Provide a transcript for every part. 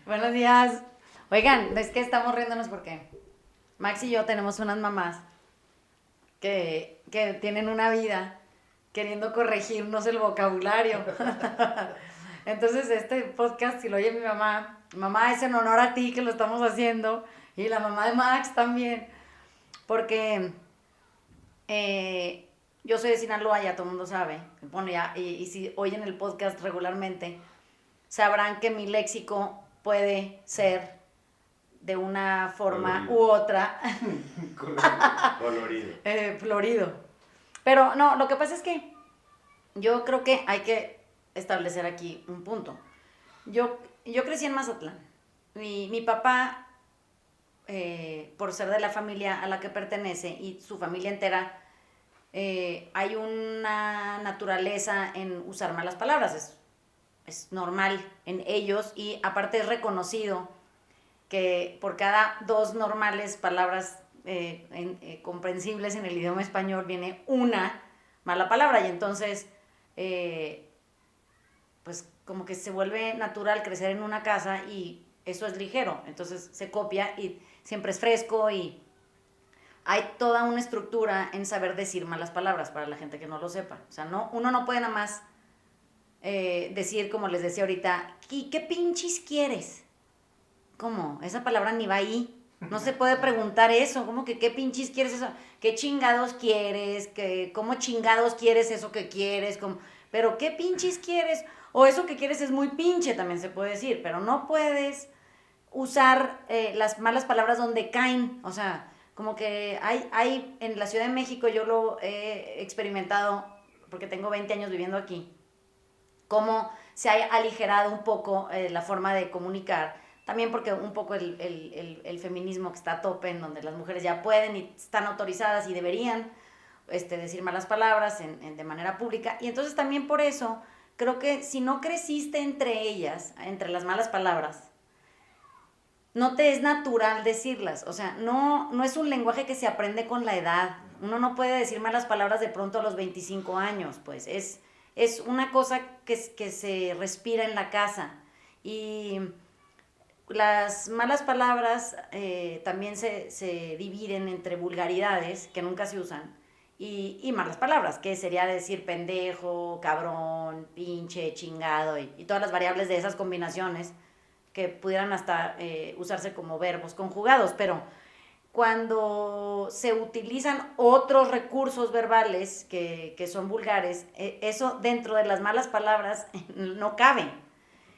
Buenos días. Oigan, es que estamos riéndonos porque Max y yo tenemos unas mamás que tienen una vida queriendo corregirnos el vocabulario. Entonces, este podcast, si lo oye mi mamá, es en honor a ti que lo estamos haciendo, y la mamá de Max también, porque yo soy de Sinaloa, ya todo el mundo sabe. Bueno, ya, y si oyen el podcast regularmente, sabrán que mi léxico puede ser de una forma Colorido. u otra Colorido. florido. Pero no, lo que pasa es que yo creo que hay que establecer aquí un punto. Yo crecí en Mazatlán. Mi papá, por ser de la familia a la que pertenece y su familia entera, hay una naturaleza en usar malas palabras. Es normal en ellos, y aparte es reconocido que por cada dos normales palabras comprensibles en el idioma español viene una mala palabra, y entonces pues como que se vuelve natural crecer en una casa y eso es ligero, entonces se copia y siempre es fresco, y hay toda una estructura en saber decir malas palabras para la gente que no lo sepa. O sea, uno no puede nada más decir, como les decía ahorita, ¿y qué pinches quieres? ¿Cómo? Esa palabra ni va ahí. No se puede preguntar eso. ¿Cómo que qué pinches quieres eso? ¿Qué chingados quieres? ¿Cómo chingados quieres eso que quieres? Pero ¿qué pinches quieres? O eso que quieres es muy pinche, también se puede decir. Pero no puedes usar las malas palabras donde caen. O sea, como que hay en la Ciudad de México, yo lo he experimentado porque tengo 20 años viviendo aquí, cómo se ha aligerado un poco la forma de comunicar. También porque un poco el feminismo que está a tope, en donde las mujeres ya pueden y están autorizadas y deberían decir malas palabras de manera pública. Y entonces también por eso creo que si no creciste entre ellas, entre las malas palabras, no te es natural decirlas. O sea, no es un lenguaje que se aprende con la edad. Uno no puede decir malas palabras de pronto a los 25 años, pues es una cosa que se respira en la casa. Y las malas palabras también se dividen entre vulgaridades, que nunca se usan, y malas palabras, que sería decir pendejo, cabrón, pinche, chingado, y todas las variables de esas combinaciones que pudieran hasta usarse como verbos conjugados. Pero cuando se utilizan otros recursos verbales que son vulgares, eso dentro de las malas palabras no cabe.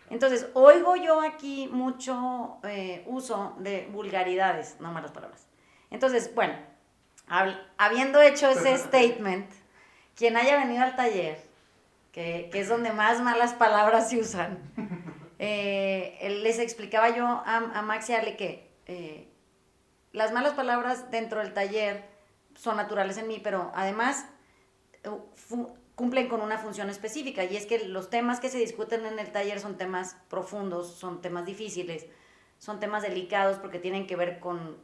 Entonces, oigo yo aquí mucho uso de vulgaridades, no malas palabras. Entonces, bueno, habiendo hecho ese statement, quien haya venido al taller, que es donde más malas palabras se usan, les explicaba yo a Max y Ale que las malas palabras dentro del taller son naturales en mí, pero además cumplen con una función específica, y es que los temas que se discuten en el taller son temas profundos, son temas difíciles, son temas delicados porque tienen que ver con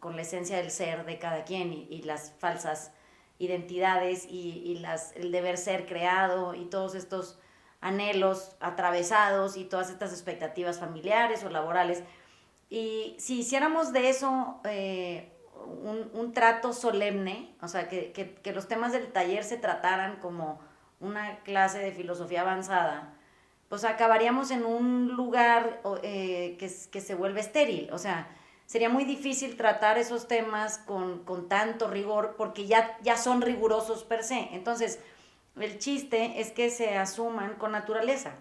la esencia del ser de cada quien, y las falsas identidades y el deber ser creado y todos estos anhelos atravesados y todas estas expectativas familiares o laborales. Y si hiciéramos de eso un trato solemne, o sea, que los temas del taller se trataran como una clase de filosofía avanzada, pues acabaríamos en un lugar que se vuelve estéril. O sea, sería muy difícil tratar esos temas con tanto rigor, porque ya son rigurosos per se. Entonces, el chiste es que se asuman con naturaleza,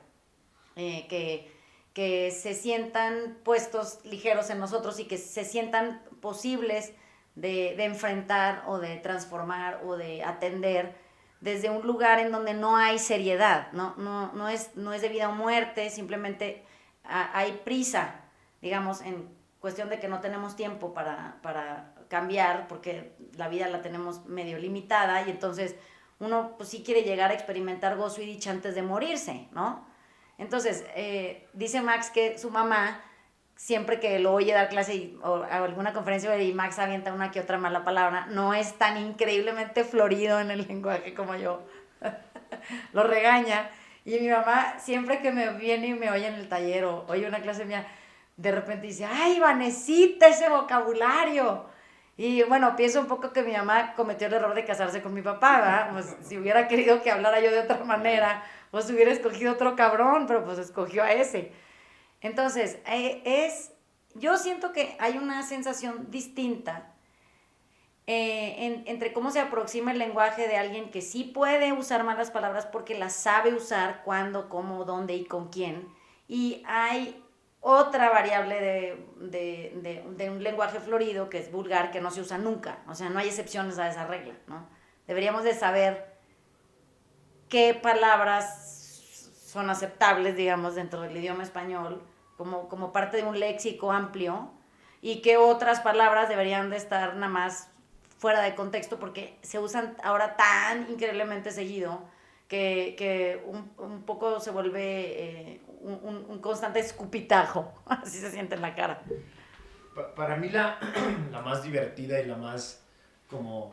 que se sientan puestos ligeros en nosotros y que se sientan posibles de enfrentar o de transformar o de atender desde un lugar en donde no hay seriedad, no es de vida o muerte, simplemente hay prisa, digamos, en cuestión de que no tenemos tiempo para cambiar, porque la vida la tenemos medio limitada, y entonces uno pues sí quiere llegar a experimentar gozo y dicha antes de morirse, ¿no? Entonces, dice Max que su mamá, siempre que lo oye dar clase o a alguna conferencia y Max avienta una que otra mala palabra, no es tan increíblemente florido en el lenguaje como yo, lo regaña. Y mi mamá, siempre que me viene y me oye en el taller o oye una clase mía, de repente dice, ay, Vanesita, ese vocabulario. Y bueno, pienso un poco que mi mamá cometió el error de casarse con mi papá, ¿verdad? Pues si hubiera querido que hablara yo de otra manera, pues hubiera escogido otro cabrón, pero pues escogió a ese. Entonces, yo siento que hay una sensación distinta entre cómo se aproxima el lenguaje de alguien que sí puede usar malas palabras porque las sabe usar cuándo, cómo, dónde y con quién. Y hay otra variable de un lenguaje florido que es vulgar, que no se usa nunca. O sea, no hay excepciones a esa regla, ¿no? Deberíamos de saber qué palabras son aceptables, digamos, dentro del idioma español, como parte de un léxico amplio, y qué otras palabras deberían de estar nada más fuera de contexto porque se usan ahora tan increíblemente seguido que un poco se vuelve un constante escupitajo, así se siente en la cara. Para mí la más divertida y la más como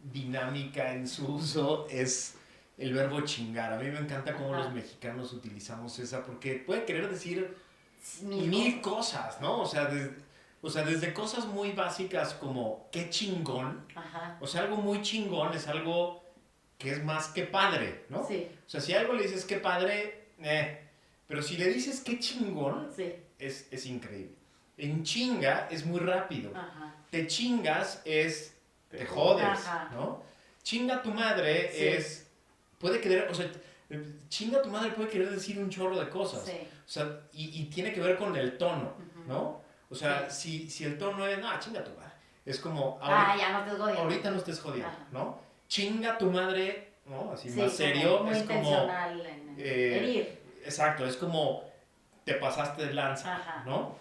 dinámica en su uso es el verbo chingar. A mí me encanta cómo los mexicanos utilizamos esa, porque puede querer decir mil cosas, ¿no? O sea, desde cosas muy básicas como qué chingón. Ajá. O sea, algo muy chingón es algo que es más que padre, ¿no? Sí. O sea, si algo le dices qué padre, pero si le dices qué chingón, sí. es increíble. En chinga es muy rápido. Ajá. Te chingas es te jodes, Ajá. ¿no? Chinga tu madre Sí. es puede querer, o sea, chinga tu madre puede querer decir un chorro de cosas. Sí. O sea, y tiene que ver con el tono, ¿no? O sea, Sí. si el tono es, no, chinga tu madre. Es como, Ya no estés jodiendo. ahorita no estés jodiendo, Ajá. ¿no? Chinga tu madre, ¿no? Así Sí, más serio. muy es como, intencional en herir. Exacto, es como, te pasaste de lanza, Ajá. ¿no?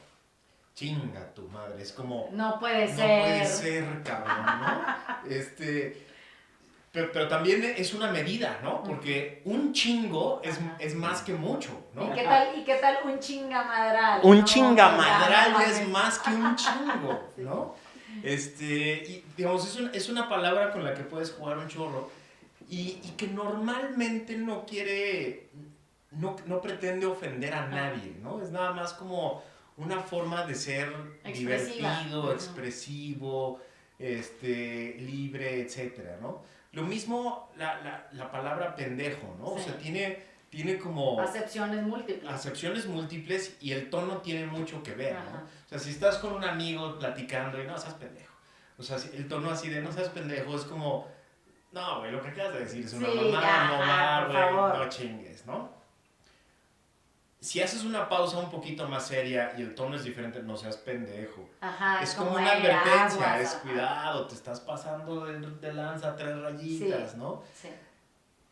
Chinga tu madre, es como... No puede No ser. puede ser, cabrón, ¿no? Pero también es una medida, ¿no? Porque un chingo es más que mucho, ¿no? ¿Y qué tal un chingamadral? Un No, chingamadral ya, es más que un chingo, ¿no? Y digamos, es una palabra con la que puedes jugar un chorro y que normalmente no quiere, no pretende ofender a nadie, ¿no? Es nada más como una forma de ser Expresiva. divertido, expresivo, libre, etcétera, ¿no? Lo mismo la palabra pendejo, ¿no? Sí. O sea, tiene como... Acepciones múltiples. Acepciones múltiples y el tono tiene mucho que ver, ¿no? Ajá. O sea, si estás con un amigo platicando y no seas pendejo. O sea, el tono así de no seas pendejo es como, no, güey, lo que acabas de decir es una mamada, no va, güey, no chingues, ¿no? Si haces una pausa un poquito más seria y el tono es diferente, no seas pendejo. Ajá, es como una advertencia, aguas, es cuidado, te estás pasando de lanza 3 rayitas, sí, ¿no? Sí.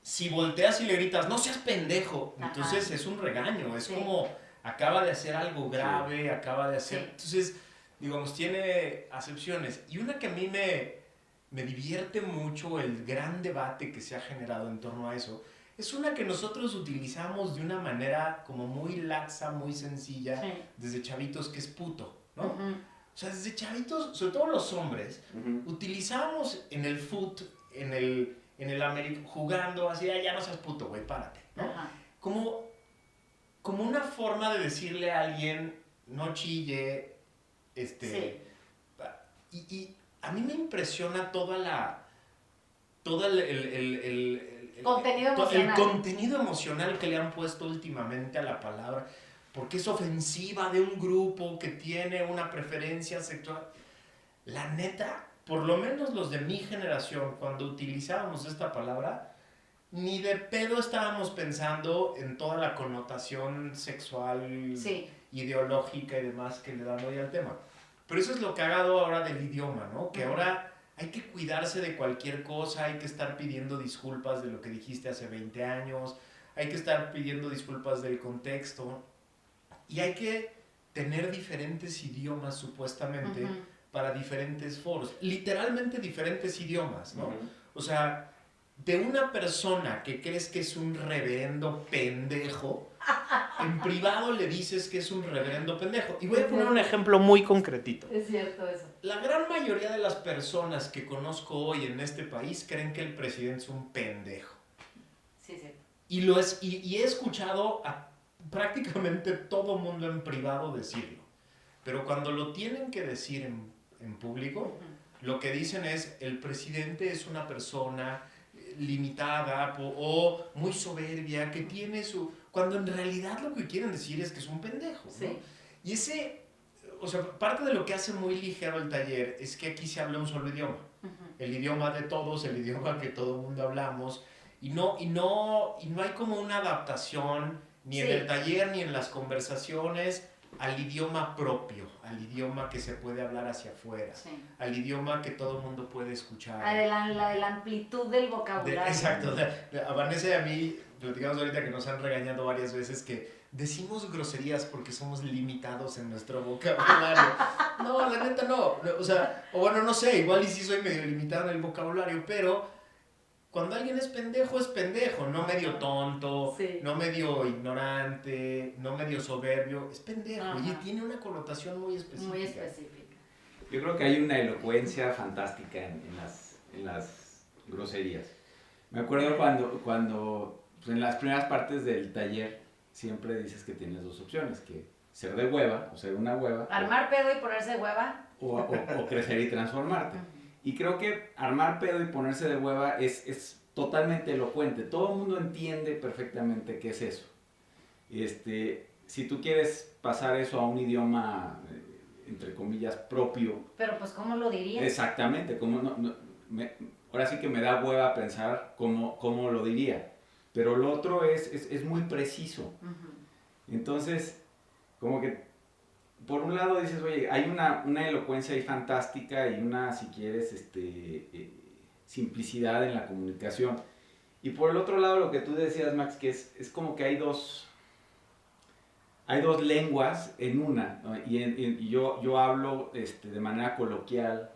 Si volteas y le gritas, no seas pendejo, entonces Ajá. es un regaño, es Sí. como, acaba de hacer algo grave, acaba de hacer... Sí. Entonces, digamos, tiene acepciones. Y una que a mí me divierte mucho el gran debate que se ha generado en torno a eso, es una que nosotros utilizamos de una manera como muy laxa, muy sencilla, Sí. desde chavitos, que es puto, ¿no? Ujú. O sea, desde chavitos, sobre todo los hombres, utilizamos en el foot, en el América, jugando así, ya no seas puto, güey, párate, ¿no? Ajá. Como una forma de decirle a alguien, no chille, Sí. Y a mí me impresiona todo el Contenido el emocional. contenido emocional que le han puesto últimamente a la palabra, porque es ofensiva de un grupo que tiene una preferencia sexual. La neta, por lo menos los de mi generación, cuando utilizábamos esta palabra, ni de pedo estábamos pensando en toda la connotación sexual, Sí. ideológica y demás que le dan hoy al tema. Pero eso es lo cagado ahora del idioma, ¿no? Que ahora hay que cuidarse de cualquier cosa, hay que estar pidiendo disculpas de lo que dijiste hace 20 años, hay que estar pidiendo disculpas del contexto y hay que tener diferentes idiomas supuestamente para diferentes foros, literalmente diferentes idiomas, ¿no? O sea, de una persona que crees que es un reverendo pendejo, en privado le dices que es un reverendo pendejo. Y voy a poner un ejemplo muy concretito. Es cierto eso. La gran mayoría de las personas que conozco hoy en este país creen que el presidente es un pendejo. Sí, sí. Y he escuchado a prácticamente todo mundo en privado decirlo. Pero cuando lo tienen que decir en público, lo que dicen es, el presidente es una persona limitada o muy soberbia, que tiene su... Cuando en realidad lo que quieren decir es que es un pendejo, ¿no? Sí. Y o sea, parte de lo que hace muy ligero el taller es que aquí se habla un solo idioma. El idioma de todos, el idioma que todo el mundo hablamos. Y no hay como una adaptación, ni en el taller, ni en las conversaciones, al idioma propio, al idioma que se puede hablar hacia afuera, al idioma que todo el mundo puede escuchar. De la amplitud del vocabulario. Exacto. A Vanessa y a mí, platicamos ahorita que nos han regañado varias veces que decimos groserías porque somos limitados en nuestro vocabulario. No, la neta no. O sea, o bueno, no sé, igual y sí soy medio limitado en el vocabulario, pero cuando alguien es pendejo, no medio tonto, no medio ignorante, no medio soberbio, es pendejo. Y tiene una connotación muy específica. Muy específica. Yo creo que hay una elocuencia fantástica en las groserías. Me acuerdo cuando pues en las primeras partes del taller siempre dices que tienes dos opciones, que ser de hueva o ser una hueva. Armar pedo y ponerse de hueva. O crecer y transformarte. Y creo que armar pedo y ponerse de hueva es totalmente elocuente. Todo el mundo entiende perfectamente qué es eso. Si tú quieres pasar eso a un idioma, entre comillas, propio. Pero pues, ¿cómo lo dirías? Exactamente. Ahora sí que me da hueva pensar cómo lo diría. Pero lo otro es muy preciso. Entonces, como que por un lado dices, oye, hay una elocuencia ahí fantástica y una, si quieres, simplicidad en la comunicación. Y por el otro lado, lo que tú decías, Max, que es como que hay dos lenguas en una, ¿no? Y yo hablo de manera coloquial,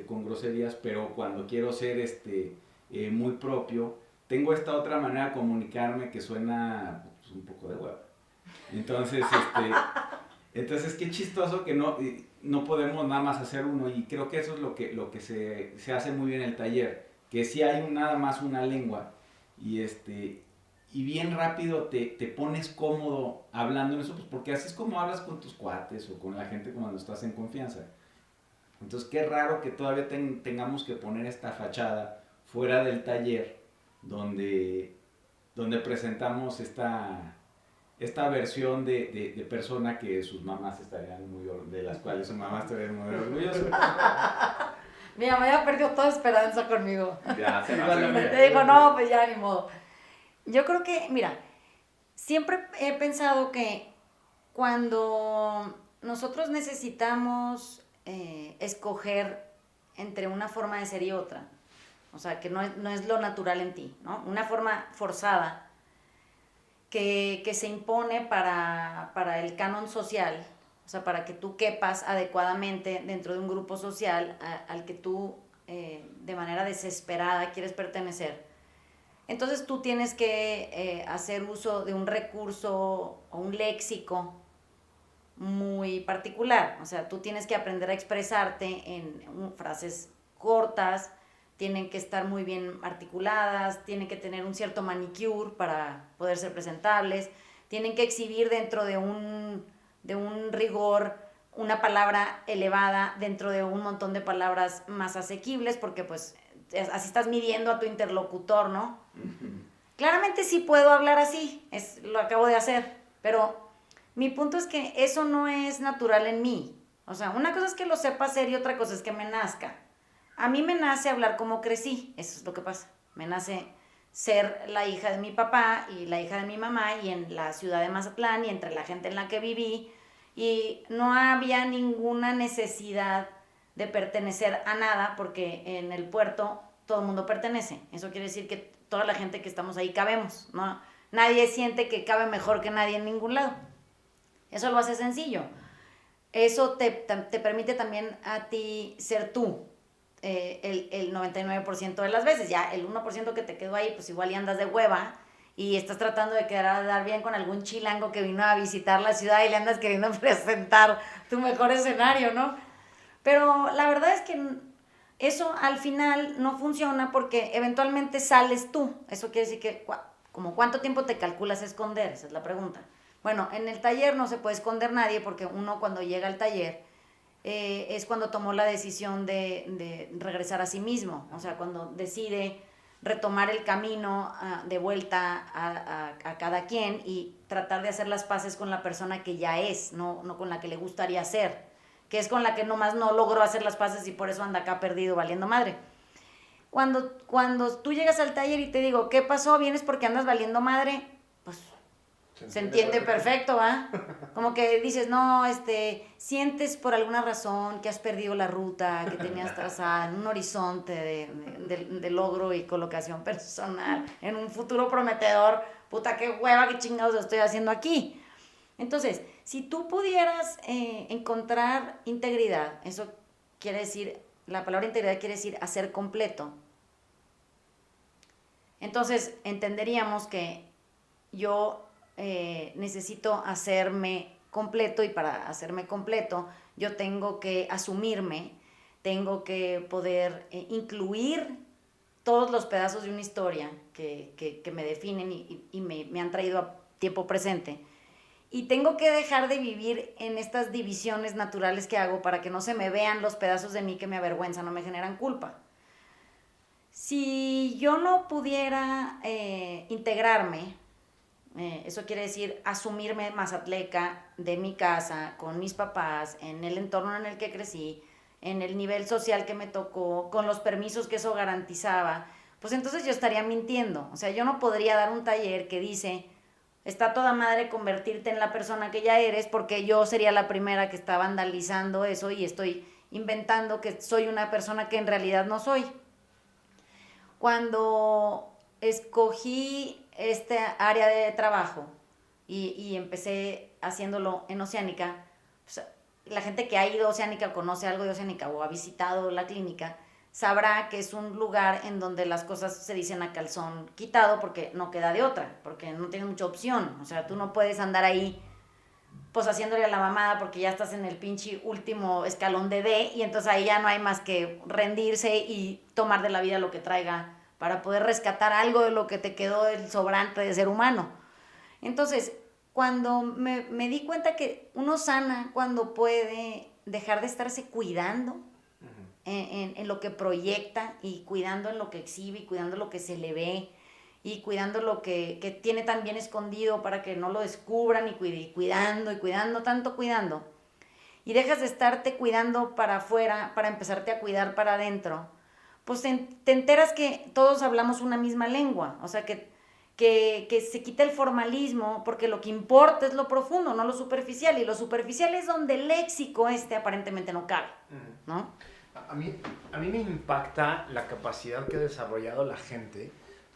con groserías, pero cuando quiero ser muy propio, tengo esta otra manera de comunicarme que suena pues, un poco de huevo. Entonces qué chistoso que no podemos nada más hacer uno, y creo que eso es lo que se hace muy bien en el taller, que sí hay nada más una lengua, y bien rápido te pones cómodo hablando en eso, pues porque así es como hablas con tus cuates o con la gente cuando estás en confianza. Entonces qué raro que todavía tengamos que poner esta fachada fuera del taller donde presentamos esta versión de persona que sus mamás estarían de las cuales sus mamás estarían muy orgullosas. Mi mamá ya perdió toda esperanza conmigo. Ya, Te digo, no, pues ya ni modo. Yo creo que, mira, siempre he pensado que cuando nosotros necesitamos escoger entre una forma de ser y otra, o sea, que no es lo natural en ti, ¿no? Una forma forzada que se impone para el canon social, o sea, para que tú quepas adecuadamente dentro de un grupo social al que tú de manera desesperada quieres pertenecer. Entonces tú tienes que hacer uso de un recurso o un léxico muy particular. O sea, tú tienes que aprender a expresarte en frases cortas, tienen que estar muy bien articuladas, tienen que tener un cierto manicure para poder ser presentables, tienen que exhibir dentro de un rigor una palabra elevada dentro de un montón de palabras más asequibles, porque pues así estás midiendo a tu interlocutor, ¿no? Claramente sí puedo hablar así, lo acabo de hacer, pero mi punto es que eso no es natural en mí. O sea, una cosa es que lo sepa hacer y otra cosa es que me nazca. A mí me nace hablar como crecí, eso es lo que pasa. Me nace ser la hija de mi papá y la hija de mi mamá, y en la ciudad de Mazatlán y entre la gente en la que viví, y no había ninguna necesidad de pertenecer a nada, porque en el puerto todo el mundo pertenece. Eso quiere decir que toda la gente que estamos ahí cabemos, ¿no? Nadie siente que cabe mejor que nadie en ningún lado. Eso lo hace sencillo. Eso te permite también a ti ser tú. El 99% de las veces. Ya el 1% que te quedó ahí, pues igual y andas de hueva y estás tratando de quedar bien con algún chilango que vino a visitar la ciudad y le andas queriendo presentar tu mejor escenario, ¿no? Pero la verdad es que eso al final no funciona, porque eventualmente sales tú. Eso quiere decir que como ¿cuánto tiempo te calculas esconder? Esa es la pregunta. Bueno, en el taller no se puede esconder nadie porque uno cuando llega al taller es cuando tomó la decisión de regresar a sí mismo, o sea, cuando decide retomar el camino de vuelta a cada quien y tratar de hacer las paces con la persona que ya es, no con la que le gustaría ser, que es con la que nomás no logró hacer las paces y por eso anda acá perdido valiendo madre. Cuando tú llegas al taller y te digo, ¿qué pasó? ¿Vienes porque andas valiendo madre? Pues se entiende perfecto, ¿va? Como que dices, no, sientes por alguna razón que has perdido la ruta que tenías trazada en un horizonte de logro y colocación personal, en un futuro prometedor, puta, qué hueva, qué chingados estoy haciendo aquí. Entonces, si tú pudieras encontrar integridad, eso quiere decir, la palabra integridad quiere decir hacer completo, entonces entenderíamos que yo necesito hacerme completo y para hacerme completo yo tengo que asumirme, tengo que poder incluir todos los pedazos de una historia que me definen y me han traído a tiempo presente. Y tengo que dejar de vivir en estas divisiones naturales que hago para que no se me vean los pedazos de mí que me avergüenzan o me generan culpa. Si yo no pudiera integrarme, eso quiere decir asumirme mazatleca de mi casa, con mis papás, en el entorno en el que crecí, en el nivel social que me tocó, con los permisos que eso garantizaba, pues entonces yo estaría mintiendo. O sea, yo no podría dar un taller que dice, está toda madre convertirte en la persona que ya eres, porque yo sería la primera que está vandalizando eso y estoy inventando que soy una persona que en realidad no soy. Cuando escogí este área de trabajo y empecé haciéndolo en Oceánica, pues, la gente que ha ido a Oceánica, conoce algo de Oceánica o ha visitado la clínica, sabrá que es un lugar en donde las cosas se dicen a calzón quitado porque no queda de otra, porque no tienes mucha opción. O sea, tú no puedes andar ahí pues haciéndole a la mamada porque ya estás en el pinche último escalón de D y entonces ahí ya no hay más que rendirse y tomar de la vida lo que traiga para poder rescatar algo de lo que te quedó del sobrante de ser humano. Entonces, cuando me di cuenta que uno sana cuando puede dejar de estarse cuidando en lo que proyecta y cuidando en lo que exhibe y cuidando lo que se le ve y cuidando lo que tiene tan bien escondido para que no lo descubran y cuidando, tanto cuidando. Y dejas de estarte cuidando para afuera para empezarte a cuidar para adentro, pues te enteras que todos hablamos una misma lengua, o sea que se quita el formalismo porque lo que importa es lo profundo, no lo superficial, y lo superficial es donde el léxico aparentemente no cabe, ¿no? A mí me impacta la capacidad que ha desarrollado la gente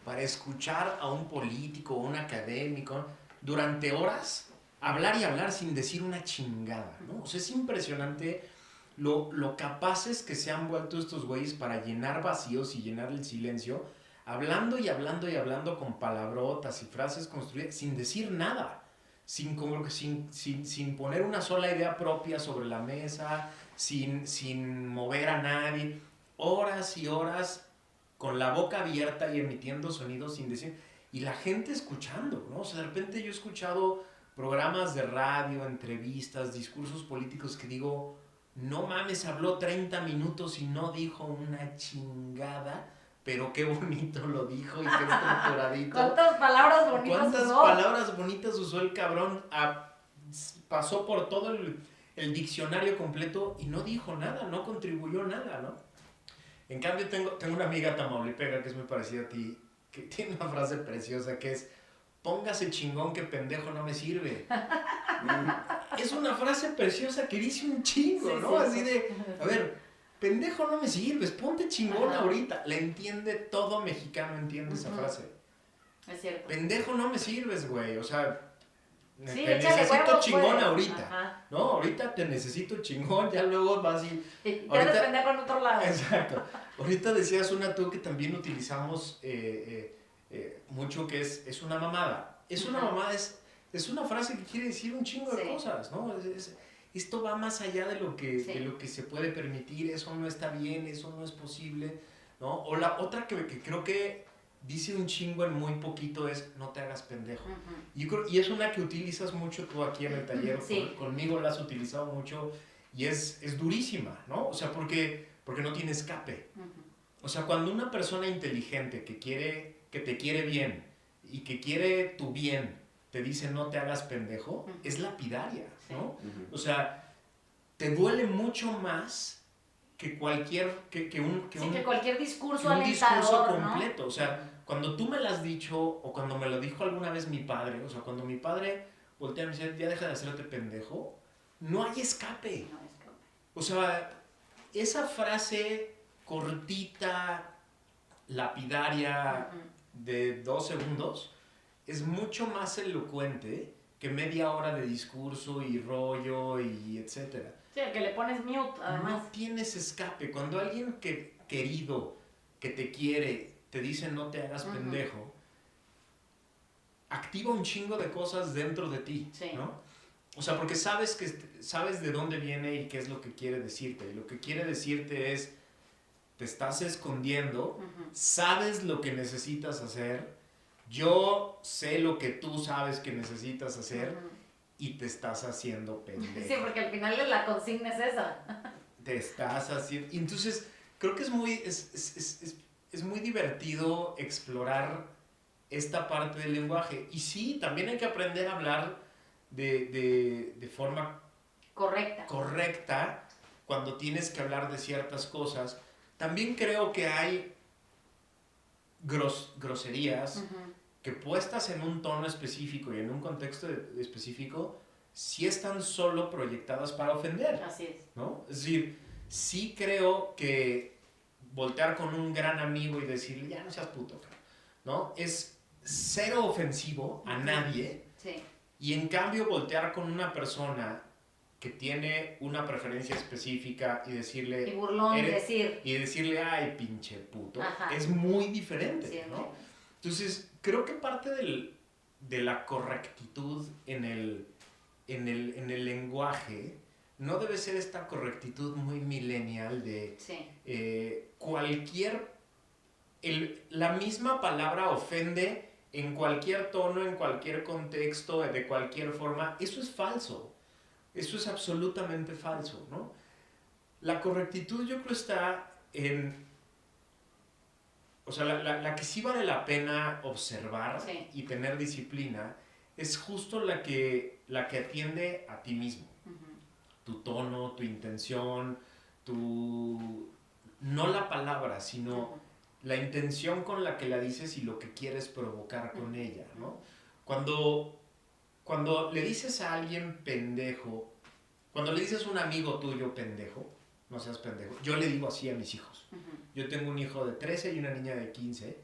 para escuchar a un político o un académico durante horas hablar y hablar sin decir una chingada, ¿no? O sea, es impresionante lo capaces que se han vuelto estos güeyes para llenar vacíos y llenar el silencio, hablando y hablando y hablando con palabrotas y frases construidas sin decir nada, sin poner una sola idea propia sobre la mesa, sin mover a nadie, horas y horas con la boca abierta y emitiendo sonidos sin decir, y la gente escuchando, ¿no? O sea, de repente yo he escuchado programas de radio, entrevistas, discursos políticos que digo, no mames, habló 30 minutos y no dijo una chingada, pero qué bonito lo dijo y qué estructuradito. ¿Cuántas palabras bonitas ¿Cuántas usó? palabras bonitas usó el cabrón? Pasó por todo el diccionario completo y no dijo nada, no contribuyó nada, ¿no? En cambio, tengo una amiga tamaulipega que es muy parecida a ti, que tiene una frase preciosa que es, póngase chingón que pendejo no me sirve. Es una frase preciosa que dice un chingo, sí, ¿no? Sí, así de, a ver, pendejo no me sirves, ponte chingón ahorita. La entiende, todo mexicano entiende esa frase. Es cierto. Pendejo no me sirves, güey, o sea, sí, te necesito huevos, chingón pues. ahorita. Ajá. No, ahorita te necesito chingón, ya luego vas y... te haces pendejo en otro lado. Exacto. Ahorita decías una tú que también utilizamos mucho, que es una mamada. Es una mamada, es una frase que quiere decir un chingo de cosas, ¿no? Esto va más allá de lo que se puede permitir, eso no está bien, eso no es posible, ¿no? O la otra que creo que dice un chingo en muy poquito es no te hagas pendejo. Ujú. Y es una que utilizas mucho tú aquí en el taller, Sí. conmigo la has utilizado mucho y es durísima, ¿no? O sea, porque no tiene escape. Ujú. O sea, cuando una persona inteligente que te quiere bien y que quiere tu bien te dice no te hagas pendejo, es lapidaria, ¿no? O sea, te duele mucho más que cualquier, que cualquier discurso un discurso alentador, completo. ¿no? O sea, cuando tú me lo has dicho o cuando me lo dijo alguna vez mi padre, o sea, cuando mi padre voltea y me dice, ya deja de hacerte pendejo, no hay escape. No, es que... O sea, esa frase cortita, lapidaria, de 2 segundos, es mucho más elocuente que media hora de discurso y rollo y etcétera. Sí, el que le pones mute, además. No tienes escape. Cuando alguien querido, que te quiere, te dice no te hagas pendejo, activa un chingo de cosas dentro de ti, Sí. ¿no? O sea, porque sabes de dónde viene y qué es lo que quiere decirte. Y lo que quiere decirte es, te estás escondiendo, sabes lo que necesitas hacer, yo sé lo que tú sabes que necesitas hacer y te estás haciendo pendejo. Sí, porque al final la consigna es esa. Te estás haciendo... Y entonces, creo que es muy divertido explorar esta parte del lenguaje. Y sí, también hay que aprender a hablar de forma correcta cuando tienes que hablar de ciertas cosas. También creo que hay groserías que puestas en un tono específico y en un contexto específico, sí están solo proyectadas para ofender. Así es. ¿No? Es decir, sí creo que voltear con un gran amigo y decirle, ya no seas puto, ¿no? Es cero ofensivo a nadie. Sí. Y en cambio voltear con una persona que tiene una preferencia específica y decirle... Y burlón decir. Y decirle, ay, pinche puto, Ajá. es muy diferente, Sí, ¿no? Entonces, creo que parte de la correctitud en el lenguaje no debe ser esta correctitud muy millennial de la misma palabra ofende en cualquier tono, en cualquier contexto, de cualquier forma. Eso es falso. Eso es absolutamente falso, ¿no? La correctitud yo creo está en... O sea, la que sí vale la pena observar y tener disciplina es justo la que atiende a ti mismo. Tu tono, tu intención, no la palabra, sino la intención con la que la dices y lo que quieres provocar con ella, ¿no? Cuando le dices a alguien pendejo, cuando le dices a un amigo tuyo pendejo, no seas pendejo, yo le digo así a mis hijos. Yo tengo un hijo de 13 y una niña de 15.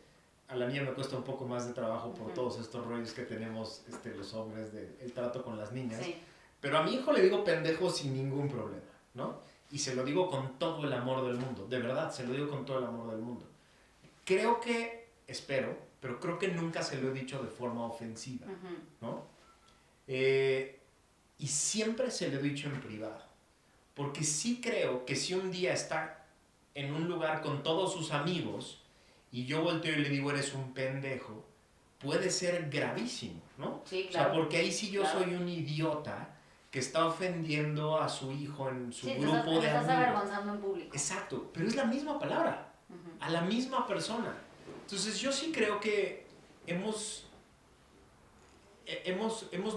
A la niña me cuesta un poco más de trabajo por todos estos rollos que tenemos los hombres, el trato con las niñas. Sí. Pero a mi hijo le digo pendejo sin ningún problema, ¿no? Y se lo digo con todo el amor del mundo. De verdad, se lo digo con todo el amor del mundo. Pero creo que nunca se lo he dicho de forma ofensiva, ¿no? Y siempre se lo he dicho en privado. Porque sí creo que si un día está en un lugar con todos sus amigos y yo volteo y le digo eres un pendejo, puede ser gravísimo, ¿no? Sí, claro. O sea, porque ahí sí yo soy un idiota que está ofendiendo a su hijo en su grupo de amigos. Estás avergonzando en público. Exacto, pero es la misma palabra, a la misma persona. Entonces yo sí creo que hemos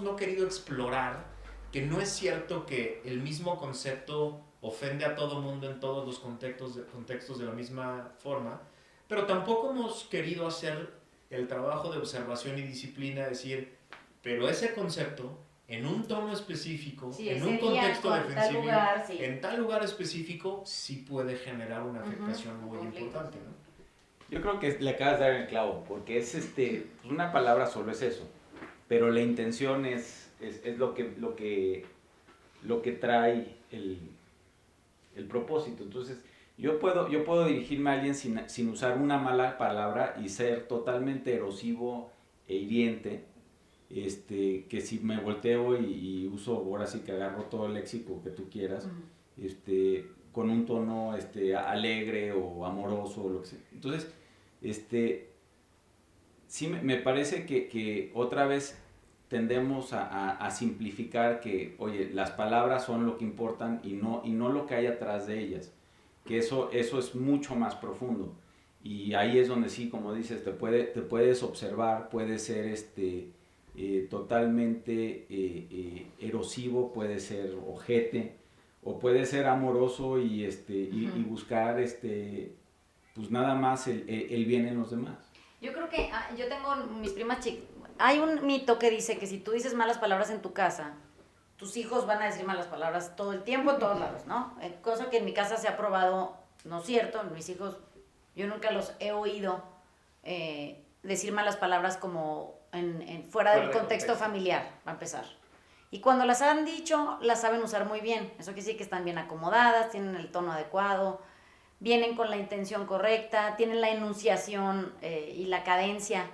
no querido explorar que no es cierto que el mismo concepto ofende a todo mundo en todos los contextos de la misma forma, pero tampoco hemos querido hacer el trabajo de observación y disciplina, decir, pero ese concepto, en un tono específico, en un contexto defensivo, en tal lugar específico, sí puede generar una afectación muy importante, ¿no? Yo creo que le acabas de dar el clavo, porque es una palabra solo es eso, pero la intención es lo que trae el propósito. Entonces, yo puedo dirigirme a alguien sin usar una mala palabra y ser totalmente erosivo e hiriente, que si me volteo y uso, ahora sí que agarro todo el léxico que tú quieras, con un tono alegre o amoroso o lo que sea. Entonces, sí me parece que otra vez tendemos a simplificar que, oye, las palabras son lo que importan y no lo que hay atrás de ellas, que eso es mucho más profundo. Y ahí es donde sí, como dices, te puedes observar, puede ser totalmente erosivo, puede ser ojete, o puede ser amoroso y buscar pues nada más el bien en los demás. Yo creo que yo tengo mis primas chicas. Hay un mito que dice que si tú dices malas palabras en tu casa, tus hijos van a decir malas palabras todo el tiempo, en todos lados, ¿no? Cosa que en mi casa se ha probado no es cierto. Mis hijos, yo nunca los he oído decir malas palabras como fuera del contexto familiar, para empezar. Y cuando las han dicho, las saben usar muy bien. Eso quiere decir que están bien acomodadas, tienen el tono adecuado, vienen con la intención correcta, tienen la enunciación y la cadencia.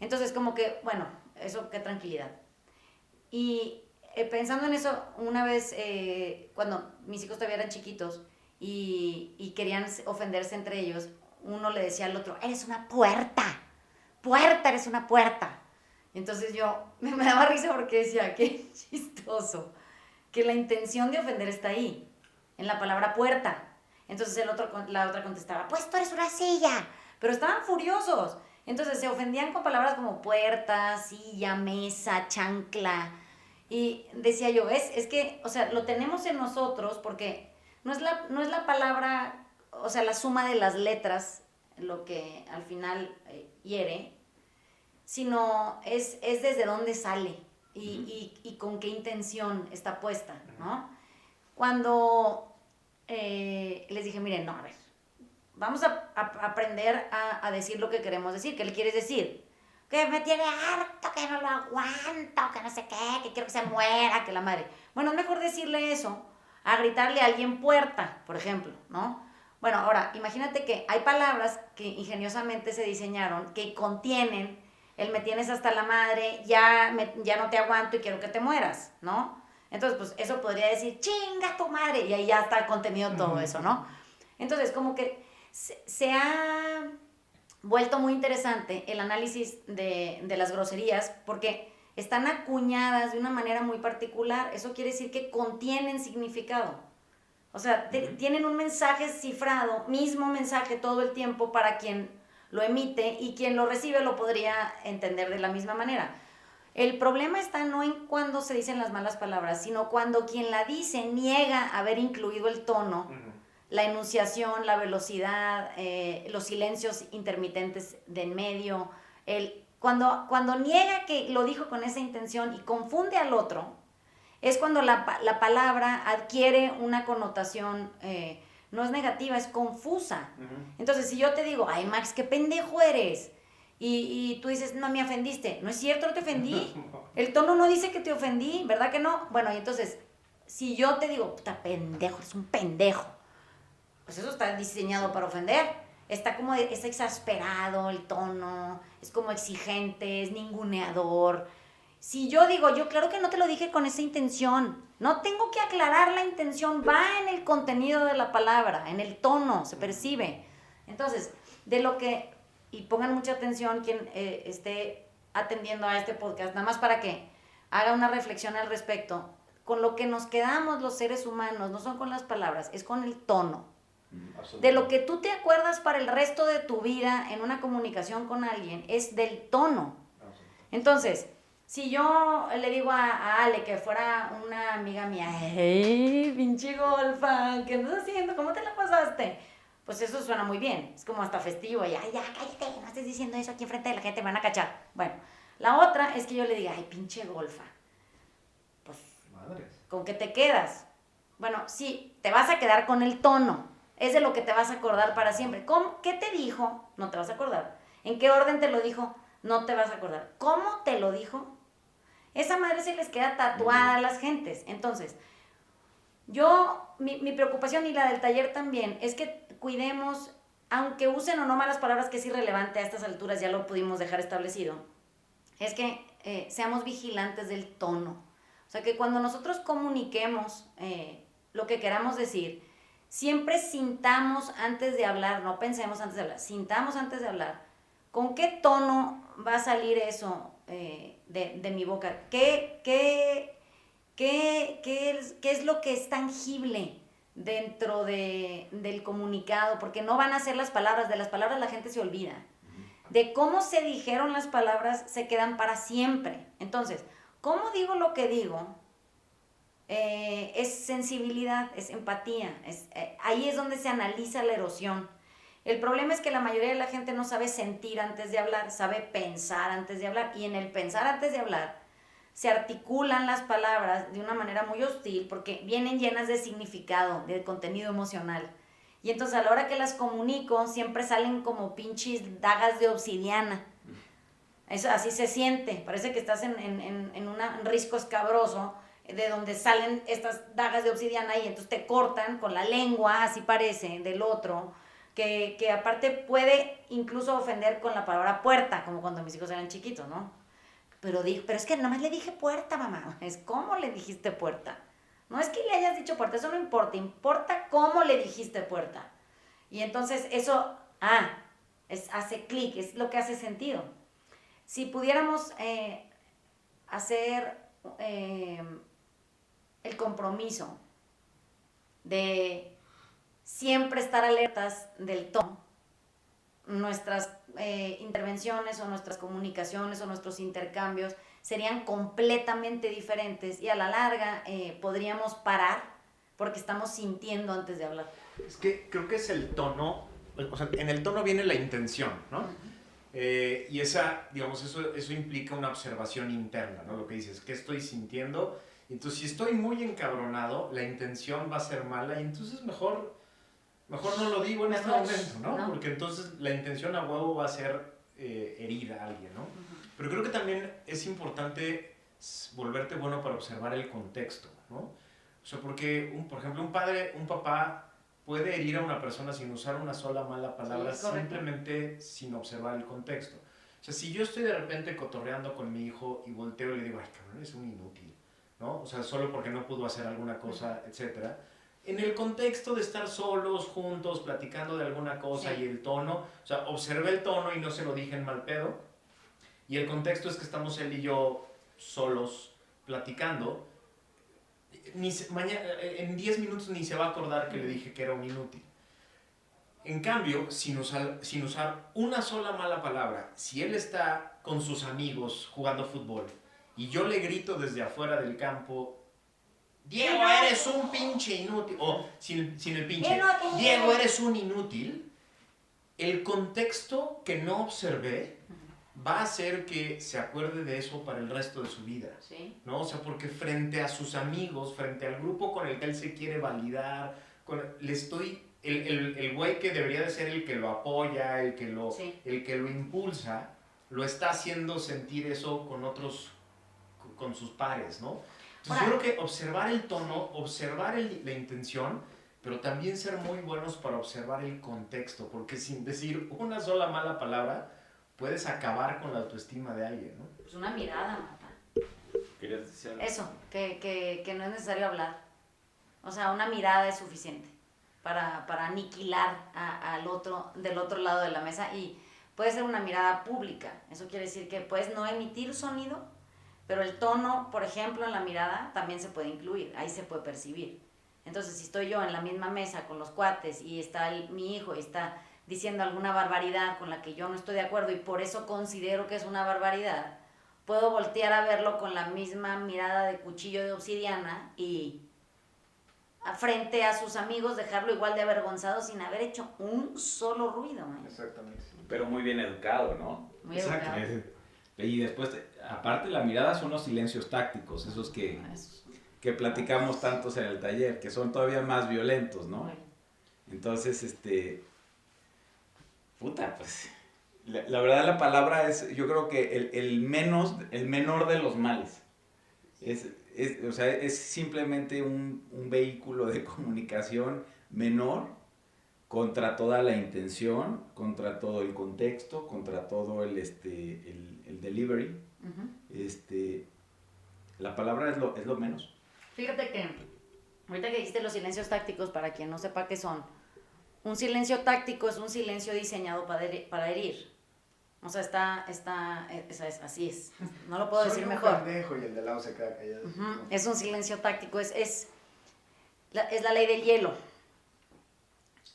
Entonces, como que, bueno, eso, qué tranquilidad. Y pensando en eso, una vez, cuando mis hijos todavía eran chiquitos y querían ofenderse entre ellos, uno le decía al otro, eres una puerta, eres una puerta. Entonces yo me daba risa porque decía, qué chistoso, que la intención de ofender está ahí, en la palabra puerta. Entonces la otra contestaba, pues tú eres una silla, pero estaban furiosos. Entonces se ofendían con palabras como puerta, silla, mesa, chancla. Y decía yo, es que, o sea, lo tenemos en nosotros porque no es la palabra, o sea, la suma de las letras lo que al final hiere, sino es desde dónde sale y con qué intención está puesta, ¿no? Cuando les dije, miren, no, a ver, vamos a aprender a decir lo que queremos decir. ¿Qué le quieres decir? Que me tiene harto, que no lo aguanto, que no sé qué, que quiero que se muera, que la madre. Bueno, es mejor decirle eso a gritarle a alguien puerta, por ejemplo, ¿no? Bueno, ahora, imagínate que hay palabras que ingeniosamente se diseñaron que contienen el me tienes hasta la madre, ya no te aguanto y quiero que te mueras, ¿no? Entonces, pues eso podría decir, chinga tu madre, y ahí ya está contenido todo eso, ¿no? Entonces, como que se ha vuelto muy interesante el análisis de las groserías porque están acuñadas de una manera muy particular. Eso quiere decir que contienen significado. O sea, tienen un mensaje cifrado, mismo mensaje todo el tiempo para quien lo emite y quien lo recibe lo podría entender de la misma manera. El problema está no en cuando se dicen las malas palabras, sino cuando quien la dice niega haber incluido el tono, la enunciación, la velocidad, los silencios intermitentes de en medio. Cuando niega que lo dijo con esa intención y confunde al otro, es cuando la palabra adquiere una connotación, no es negativa, es confusa. Entonces, si yo te digo, ay Max, qué pendejo eres, y tú dices, no, me ofendiste. No es cierto, no te ofendí. El tono no dice que te ofendí, ¿verdad que no? Bueno, y entonces, si yo te digo, puta pendejo, eres un pendejo, pues eso está diseñado para ofender. Está como, es exasperado el tono, es como exigente, es ninguneador. Si yo digo, yo claro que no te lo dije con esa intención, no tengo que aclarar la intención, va en el contenido de la palabra, en el tono, se percibe. Entonces, de lo que, y pongan mucha atención quien esté atendiendo a este podcast, nada más para que haga una reflexión al respecto, con lo que nos quedamos los seres humanos, no son con las palabras, es con el tono. De lo que tú te acuerdas para el resto de tu vida en una comunicación con alguien es del tono. Entonces, si yo le digo a Ale que fuera una amiga mía, ¡hey, pinche golfa! ¿Qué andas haciendo? ¿Cómo te la pasaste? Pues eso suena muy bien, es como hasta festivo, ya cállate, no estés diciendo eso aquí enfrente de la gente, me van a cachar. Bueno, la otra es que yo le diga, ¡ay, pinche golfa! Pues, madres, ¿con qué te quedas? Bueno, sí, te vas a quedar con el tono, es de lo que te vas a acordar para siempre. ¿Qué te dijo? No te vas a acordar. ¿En qué orden te lo dijo? No te vas a acordar. ¿Cómo te lo dijo? Esa madre se les queda tatuada a las gentes. Entonces, mi preocupación y la del taller también es que cuidemos, aunque usen o no malas palabras, que es irrelevante a estas alturas, ya lo pudimos dejar establecido, es que seamos vigilantes del tono. O sea, que cuando nosotros comuniquemos lo que queramos decir, siempre sintamos antes de hablar, no pensemos antes de hablar, sintamos antes de hablar, con qué tono va a salir eso de mi boca? ¿Qué es lo que es tangible dentro del comunicado? Porque no van a ser las palabras, de las palabras la gente se olvida. De cómo se dijeron las palabras se quedan para siempre. Entonces, ¿cómo digo lo que digo? Es sensibilidad, es empatía. Ahí es donde se analiza la erosión. El problema es que la mayoría de la gente no sabe sentir antes de hablar, sabe pensar antes de hablar. Y en el pensar antes de hablar, se articulan las palabras de una manera muy hostil porque vienen llenas de significado, de contenido emocional. Y entonces a la hora que las comunico siempre salen como pinches dagas de obsidiana. Eso, así se siente, parece que estás en un risco escabroso de donde salen estas dagas de obsidiana y entonces te cortan con la lengua, así parece, del otro, que aparte puede incluso ofender con la palabra puerta, como cuando mis hijos eran chiquitos, ¿no? Pero es que nada más le dije puerta, mamá. Es cómo le dijiste puerta. No es que le hayas dicho puerta, eso no importa. Importa cómo le dijiste puerta. Y entonces eso, hace clic, es lo que hace sentido. Si pudiéramos hacer el compromiso de siempre estar alertas del tono, nuestras intervenciones o nuestras comunicaciones o nuestros intercambios serían completamente diferentes y a la larga podríamos parar porque estamos sintiendo antes de hablar. Es que creo que es el tono, o sea, en el tono viene la intención, ¿no? Uh-huh. Y digamos, eso implica una observación interna, ¿no? Lo que dices, ¿qué estoy sintiendo? Entonces, si estoy muy encabronado, la intención va a ser mala y entonces mejor no lo digo en este momento, ¿no? Porque entonces la intención a huevo va a ser herir a alguien, ¿no? Uh-huh. Pero creo que también es importante volverte bueno para observar el contexto, ¿no? O sea, porque, por ejemplo, un papá puede herir a una persona sin usar una sola mala palabra, sí, simplemente sin observar el contexto. O sea, si yo estoy de repente cotorreando con mi hijo y volteo y le digo, ay, cabrón, es un inútil, ¿no? O sea, solo porque no pudo hacer alguna cosa, etcétera. En el contexto de estar solos, juntos, platicando de alguna cosa, sí, y el tono, o sea, observé el tono y no se lo dije en mal pedo, y el contexto es que estamos él y yo solos platicando, en 10 minutos ni se va a acordar que le dije que era un inútil. En cambio, sin usar una sola mala palabra, si él está con sus amigos jugando fútbol y yo le grito desde afuera del campo, Diego, eres un pinche inútil, o sin el pinche, Diego, eres un inútil, el contexto que no observé va a hacer que se acuerde de eso para el resto de su vida, ¿sí? ¿No? O sea, porque frente a sus amigos, frente al grupo con el que él se quiere validar, el güey que debería de ser el que lo apoya, el que lo impulsa, lo está haciendo sentir eso con sus pares, ¿no? Entonces yo creo que observar el tono, observar la intención, pero también ser muy buenos para observar el contexto, porque sin decir una sola mala palabra, puedes acabar con la autoestima de alguien, ¿no? Pues una mirada, Marta. ¿Querías decir algo? Eso, que no es necesario hablar. O sea, una mirada es suficiente para aniquilar al otro del otro lado de la mesa, y puede ser una mirada pública. Eso quiere decir que puedes no emitir sonido, pero el tono, por ejemplo, en la mirada también se puede incluir, ahí se puede percibir. Entonces, si estoy yo en la misma mesa con los cuates y está mi hijo y está diciendo alguna barbaridad con la que yo no estoy de acuerdo y por eso considero que es una barbaridad, puedo voltear a verlo con la misma mirada de cuchillo de obsidiana y frente a sus amigos dejarlo igual de avergonzado sin haber hecho un solo ruido, ¿eh? Exactamente. Pero muy bien educado, ¿no? Muy educado. Y después, aparte la mirada son los silencios tácticos, esos que platicamos tantos en el taller, que son todavía más violentos, ¿no? Bueno. Entonces, pues, la verdad la palabra es, yo creo que el menor de los males. O sea, es simplemente un vehículo de comunicación menor contra toda la intención, contra todo el contexto, contra todo el delivery. Uh-huh. La palabra es lo menos. Fíjate que ahorita que dijiste los silencios tácticos, para quien no sepa qué son, un silencio táctico es un silencio diseñado para herir. O sea, así es. No lo puedo decir mejor. Soy un pendejo y el de lado se queda callado. Uh-huh. Es un silencio táctico, es la ley del hielo.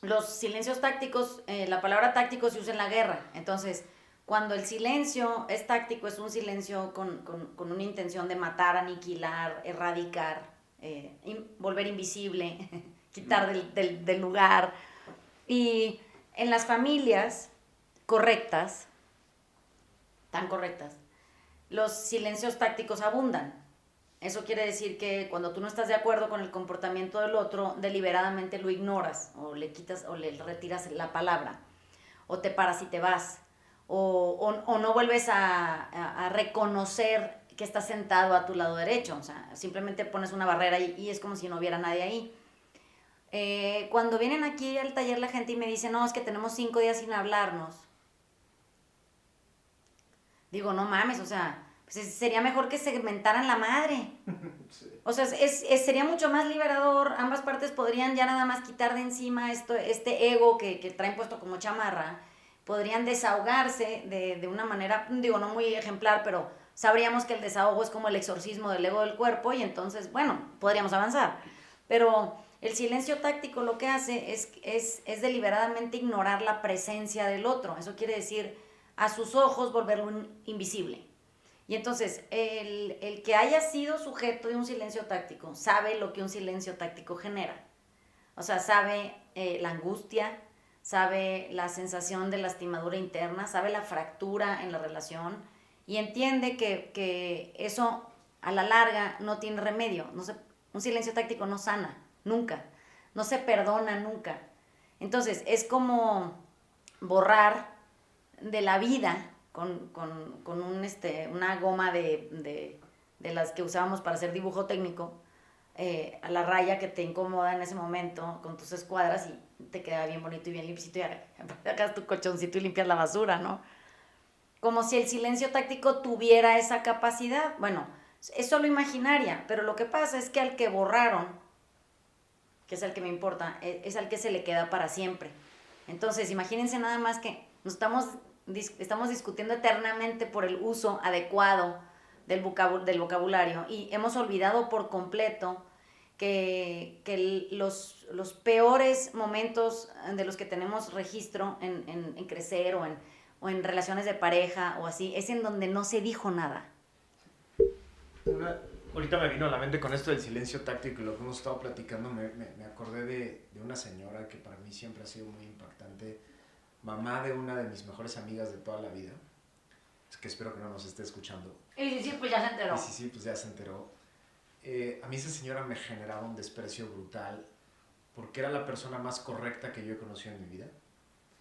Los silencios tácticos, la palabra táctico se usa en la guerra. Entonces, cuando el silencio es táctico, es un silencio con una intención de matar, aniquilar, erradicar, volver invisible, quitar del lugar. Y en las familias correctas, tan correctas, los silencios tácticos abundan. Eso quiere decir que cuando tú no estás de acuerdo con el comportamiento del otro, deliberadamente lo ignoras, o le quitas o le retiras la palabra, o te paras y te vas, o no vuelves a reconocer que estás sentado a tu lado derecho. O sea, simplemente pones una barrera y es como si no hubiera nadie ahí. Cuando vienen aquí al taller la gente y me dice, no, es que tenemos 5 días sin hablarnos. Digo, no mames, o sea, pues sería mejor que se mentaran la madre. Sí. O sea, sería mucho más liberador. Ambas partes podrían ya nada más quitar de encima este ego que traen puesto como chamarra. Podrían desahogarse de una manera, digo, no muy ejemplar, pero sabríamos que el desahogo es como el exorcismo del ego del cuerpo y entonces, bueno, podríamos avanzar. Pero el silencio táctico lo que hace es deliberadamente ignorar la presencia del otro. Eso quiere decir, a sus ojos volverlo invisible. Y entonces, el que haya sido sujeto de un silencio táctico sabe lo que un silencio táctico genera. O sea, sabe la angustia, sabe la sensación de lastimadura interna, sabe la fractura en la relación y entiende que eso a la larga no tiene remedio. Un silencio táctico no sana, nunca. No se perdona nunca. Entonces, es como borrar de la vida con una goma de las que usábamos para hacer dibujo técnico, a la raya que te incomoda en ese momento con tus escuadras y te queda bien bonito y bien limpiecito y sacas tu colchoncito y limpias la basura, ¿no? Como si el silencio táctico tuviera esa capacidad. Bueno, es solo imaginaria, pero lo que pasa es que al que borraron, que es el que me importa, es al que se le queda para siempre. Entonces, imagínense nada más que estamos discutiendo eternamente por el uso adecuado del vocabulario y hemos olvidado por completo que los peores momentos de los que tenemos registro en crecer o en relaciones de pareja o así, es en donde no se dijo nada. Ahorita me vino a la mente con esto del silencio táctico y lo que hemos estado platicando, me acordé de una señora que para mí siempre ha sido muy impactante, mamá de una de mis mejores amigas de toda la vida, es que espero que no nos esté escuchando. Y sí, pues ya se enteró. Sí, pues ya se enteró. A mí esa señora me generaba un desprecio brutal porque era la persona más correcta que yo he conocido en mi vida,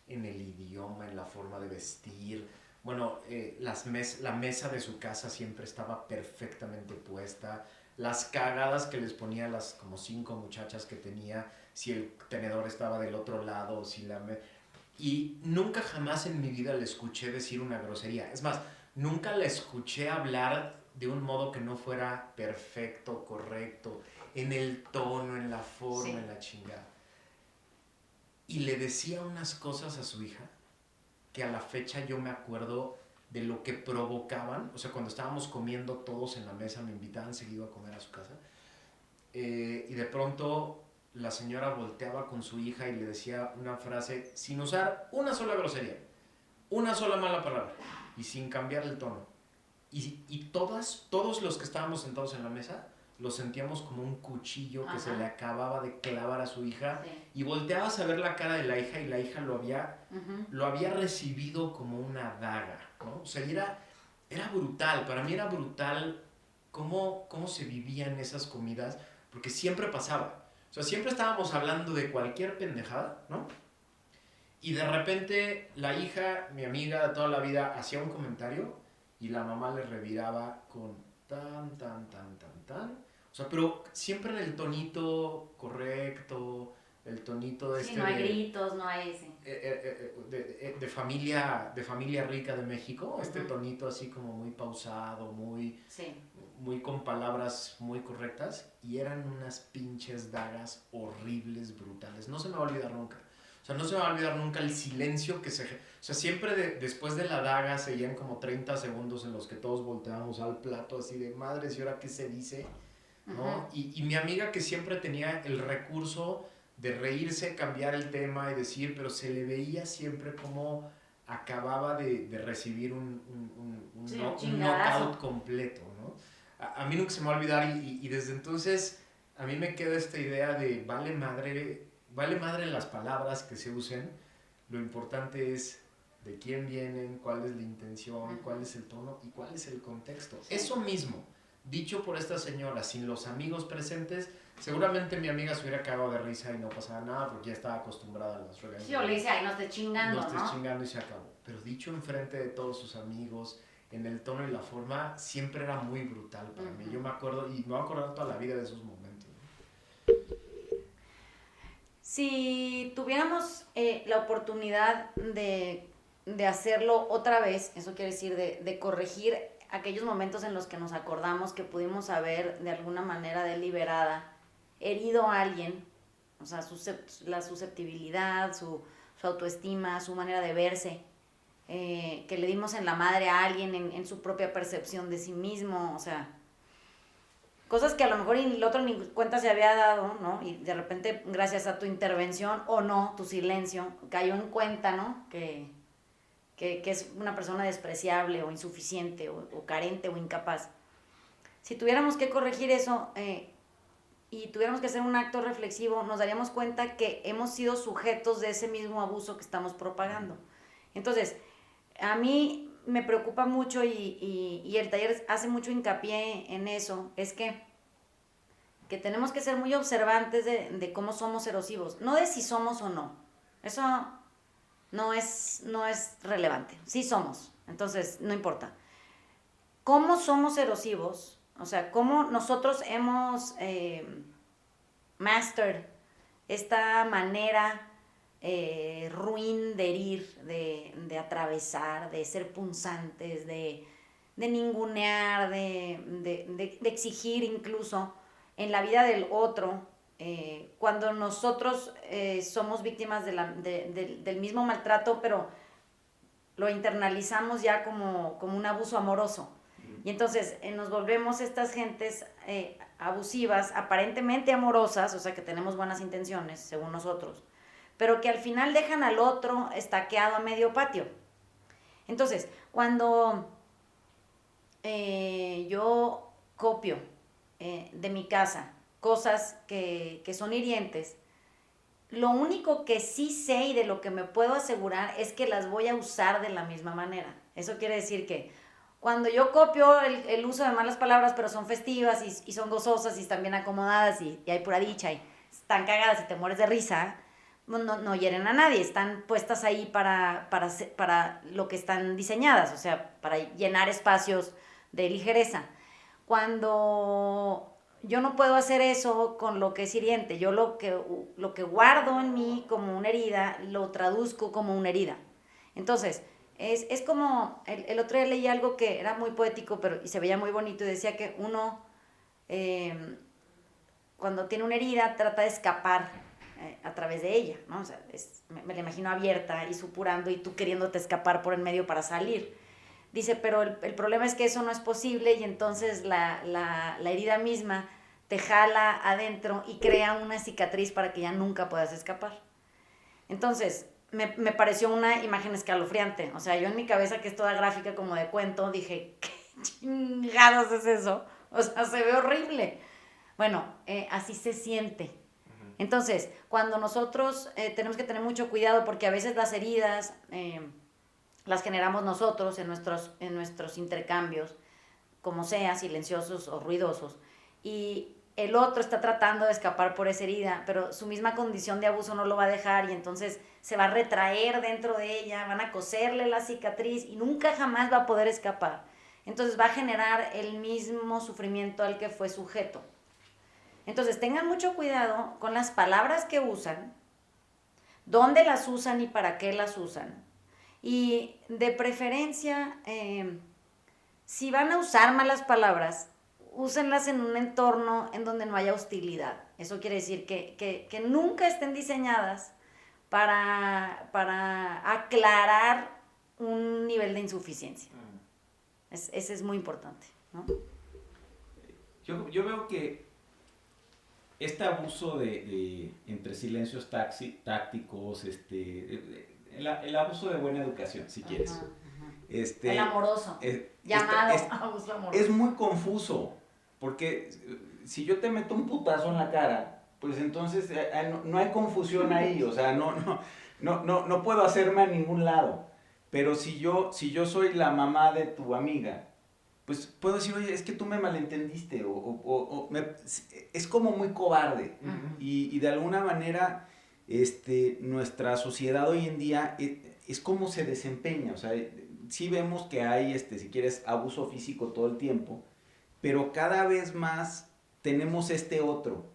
en el idioma, en la forma de vestir. Bueno, la mesa de su casa siempre estaba perfectamente puesta. Las cagadas que les ponía a las como 5 muchachas que tenía, si el tenedor estaba del otro lado, y nunca jamás en mi vida le escuché decir una grosería. Es más, nunca la escuché hablar de un modo que no fuera perfecto, correcto, en el tono, en la forma, sí, en la chingada. Y le decía unas cosas a su hija que a la fecha yo me acuerdo de lo que provocaban. O sea, cuando estábamos comiendo todos en la mesa, me invitaban seguido a comer a su casa, y de pronto la señora volteaba con su hija y le decía una frase sin usar una sola grosería, una sola mala palabra y sin cambiar el tono. Y todos los que estábamos sentados en la mesa lo sentíamos como un cuchillo que, ajá, se le acababa de clavar a su hija, sí, y volteabas a ver la cara de la hija y la hija lo había recibido como una daga, ¿no? O sea, era brutal, para mí era brutal cómo se vivían esas comidas, porque siempre pasaba. O sea, siempre estábamos hablando de cualquier pendejada, ¿no? Y de repente la hija, mi amiga de toda la vida, hacía un comentario y la mamá le reviraba con tan. O sea, pero siempre en el tonito correcto, el tonito de sí, no hay gritos, no hay ese. De familia rica de México, uh-huh, tonito así como muy pausado, sí, muy con palabras muy correctas, y eran unas pinches dagas horribles, brutales. No se me va a olvidar nunca. O O sea, no se me va a olvidar nunca el silencio que se... O sea, siempre después de la daga seguían como 30 segundos en los que todos volteábamos al plato así de madres, ¿y ahora qué se dice? ¿No? Y mi amiga que siempre tenía el recurso de reírse, cambiar el tema y decir, pero se le veía siempre como acababa de recibir un knockout completo, ¿no? A mí nunca se me va a olvidar y desde entonces a mí me queda esta idea de vale madre las palabras que se usen, lo importante es de quién vienen, cuál es la intención, cuál es el tono y cuál es el contexto. Sí. Eso mismo, dicho por esta señora, sin los amigos presentes, seguramente mi amiga se hubiera cagado de risa y no pasaba nada porque ya estaba acostumbrada a las regañas. Sí, o le dice, ay, no estés chingando, no estés chingando y se acabó. Pero dicho enfrente de todos sus amigos, en el tono y la forma, siempre era muy brutal para mí. Yo me acuerdo, y me voy a acordar toda la vida de esos momentos. Si tuviéramos la oportunidad de hacerlo otra vez, eso quiere decir de corregir aquellos momentos en los que nos acordamos que pudimos haber de alguna manera deliberada herido a alguien, o sea, la susceptibilidad, su autoestima, su manera de verse, que le dimos en la madre a alguien en su propia percepción de sí mismo, o sea, cosas que a lo mejor el otro ni cuenta se había dado, ¿no? Y de repente, gracias a tu intervención o no, tu silencio, cayó en cuenta, ¿no? Que es una persona despreciable o insuficiente o carente o incapaz. Si tuviéramos que corregir eso y tuviéramos que hacer un acto reflexivo, nos daríamos cuenta que hemos sido sujetos de ese mismo abuso que estamos propagando. Entonces, a mí me preocupa mucho y el taller hace mucho hincapié en eso, es que tenemos que ser muy observantes de cómo somos erosivos, no de si somos o no. Eso no es relevante. Sí somos, entonces no importa. ¿Cómo somos erosivos? O sea, cómo nosotros hemos mastered esta manera ruin de herir, de atravesar, de ser punzantes, de ningunear, de exigir incluso en la vida del otro, cuando nosotros somos víctimas del mismo maltrato, pero lo internalizamos ya como un abuso amoroso. Y entonces nos volvemos estas gentes abusivas, aparentemente amorosas, o sea que tenemos buenas intenciones, según nosotros, pero que al final dejan al otro estaqueado a medio patio. Entonces, cuando yo copio de mi casa cosas que son hirientes, lo único que sí sé y de lo que me puedo asegurar es que las voy a usar de la misma manera. Eso quiere decir que cuando yo copio el uso de malas palabras, pero son festivas y son gozosas y están bien acomodadas y hay pura dicha y están cagadas y te mueres de risa, no hieren a nadie, están puestas ahí para lo que están diseñadas, o sea, para llenar espacios de ligereza. Cuando yo no puedo hacer eso con lo que es hiriente, yo lo que guardo en mí como una herida, lo traduzco como una herida. Entonces, es como, el otro día leí algo que era muy poético y se veía muy bonito y decía que uno, cuando tiene una herida, trata de escapar a través de ella, ¿no? O sea, me la imagino abierta y supurando y tú queriéndote escapar por en medio para salir. Dice, pero el problema es que eso no es posible y entonces la herida misma te jala adentro y crea una cicatriz para que ya nunca puedas escapar. Entonces, me pareció una imagen escalofriante. O sea, yo en mi cabeza, que es toda gráfica como de cuento, dije, ¿qué chingados es eso? O sea, se ve horrible. Bueno, así se siente. Entonces, cuando nosotros tenemos que tener mucho cuidado porque a veces las heridas las generamos nosotros en nuestros intercambios, como sea, silenciosos o ruidosos, y el otro está tratando de escapar por esa herida, pero su misma condición de abuso no lo va a dejar y entonces se va a retraer dentro de ella, van a coserle la cicatriz y nunca jamás va a poder escapar. Entonces va a generar el mismo sufrimiento al que fue sujeto. Entonces tengan mucho cuidado con las palabras que usan, dónde las usan y para qué las usan. Y de preferencia, si van a usar malas palabras, úsenlas en un entorno en donde no haya hostilidad. Eso quiere decir que nunca estén diseñadas para aclarar un nivel de insuficiencia. Ese es muy importante, ¿no? Yo veo que este abuso de entre silencios tácticos, el abuso de buena educación, si quieres. Ajá. El amoroso, abuso amoroso. Es muy confuso, porque si yo te meto un putazo en la cara, pues entonces no hay confusión ahí, o sea, no puedo hacerme a ningún lado. Pero si yo soy la mamá de tu amiga, pues puedo decir, oye, es que tú me malentendiste, es como muy cobarde. Uh-huh. Y de alguna manera, nuestra sociedad hoy en día es como se desempeña, o sea, sí vemos que hay, si quieres, abuso físico todo el tiempo, pero cada vez más tenemos otro.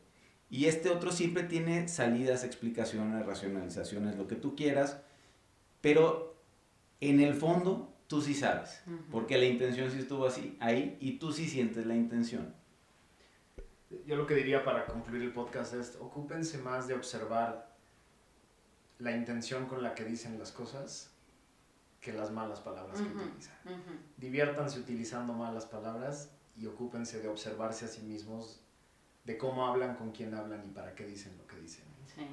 Y otro siempre tiene salidas, explicaciones, racionalizaciones, lo que tú quieras, pero en el fondo tú sí sabes, porque la intención sí estuvo ahí y tú sí sientes la intención. Yo lo que diría para concluir el podcast es, ocúpense más de observar la intención con la que dicen las cosas que las malas palabras que utilizan. Diviértanse utilizando malas palabras y ocúpense de observarse a sí mismos, de cómo hablan, con quién hablan y para qué dicen lo que dicen. Sí.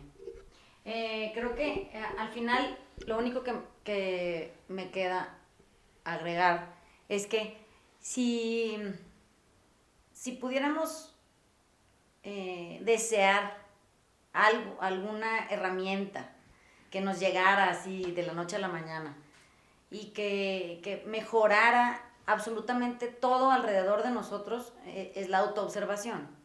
Creo que al final lo único que me queda agregar es que si pudiéramos desear algo, alguna herramienta que nos llegara así de la noche a la mañana y que mejorara absolutamente todo alrededor de nosotros, es la autoobservación.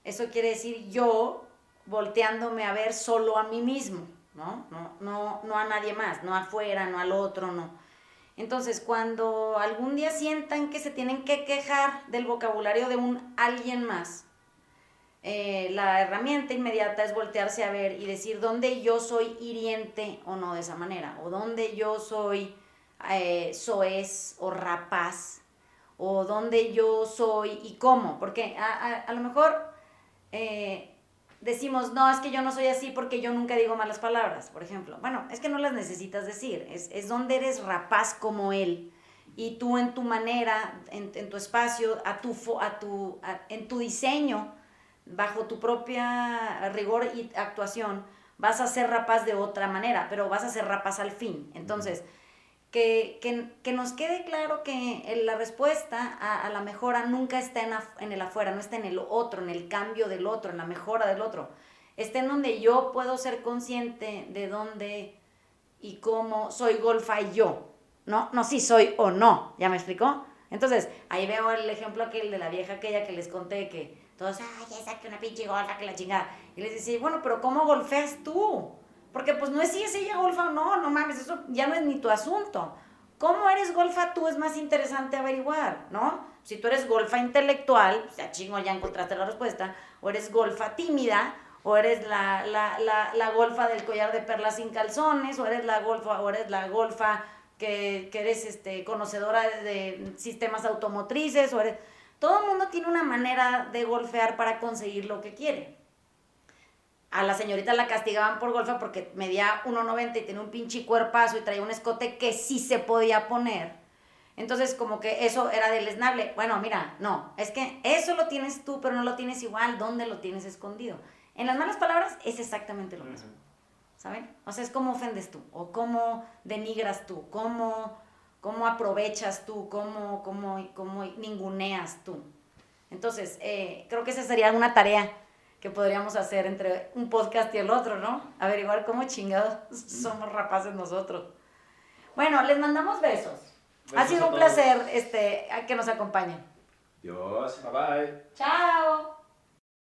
Eso quiere decir yo volteándome a ver solo a mí mismo, no a nadie más, no afuera, no al otro, no. Entonces, cuando algún día sientan que se tienen que quejar del vocabulario de alguien más, la herramienta inmediata es voltearse a ver y decir dónde yo soy hiriente o no de esa manera, o dónde yo soy soez o rapaz, o dónde yo soy y cómo, porque a lo mejor decimos, no, es que yo no soy así porque yo nunca digo malas palabras, por ejemplo. Bueno, es que no las necesitas decir, es donde eres rapaz como él, y tú en tu manera, en tu espacio, en tu diseño, bajo tu propia rigor y actuación, vas a ser rapaz de otra manera, pero vas a ser rapaz al fin. Entonces, que nos quede claro que la respuesta a la mejora nunca está en el afuera, no está en el otro, en el cambio del otro, en la mejora del otro. Está en donde yo puedo ser consciente de dónde y cómo soy golfa yo. No si soy o no, ¿ya me explicó? Entonces, ahí veo el ejemplo aquel de la vieja aquella que les conté que todos, esa que una pinche golfa, que la chingada. Y les decía, bueno, pero ¿cómo golfeas tú? Porque pues no es si es ella golfa o no mames, eso ya no es ni tu asunto. ¿Cómo eres golfa tú? Es más interesante averiguar, ¿no? Si tú eres golfa intelectual, pues ya chingo, ya encontraste la respuesta, o eres golfa tímida, o eres la golfa del collar de perlas sin calzones, o eres la golfa que eres conocedora de sistemas automotrices, o eres... Todo el mundo tiene una manera de golfear para conseguir lo que quiere. A la señorita la castigaban por golfa porque medía 1.90 y tenía un pinche cuerpazo y traía un escote que sí se podía poner. Entonces, como que eso era deleznable. Bueno, mira, no, es que eso lo tienes tú, pero no lo tienes igual. ¿Dónde lo tienes escondido? En las malas palabras es exactamente lo mismo. ¿Saben? O sea, es cómo ofendes tú, o cómo denigras tú, cómo aprovechas tú, cómo ninguneas tú. Entonces, creo que esa sería una tarea que podríamos hacer entre un podcast y el otro, ¿no? Averiguar cómo chingados somos rapaces nosotros. Bueno, les mandamos besos. Ha sido un placer que nos acompañen. Dios. Bye bye. Chao.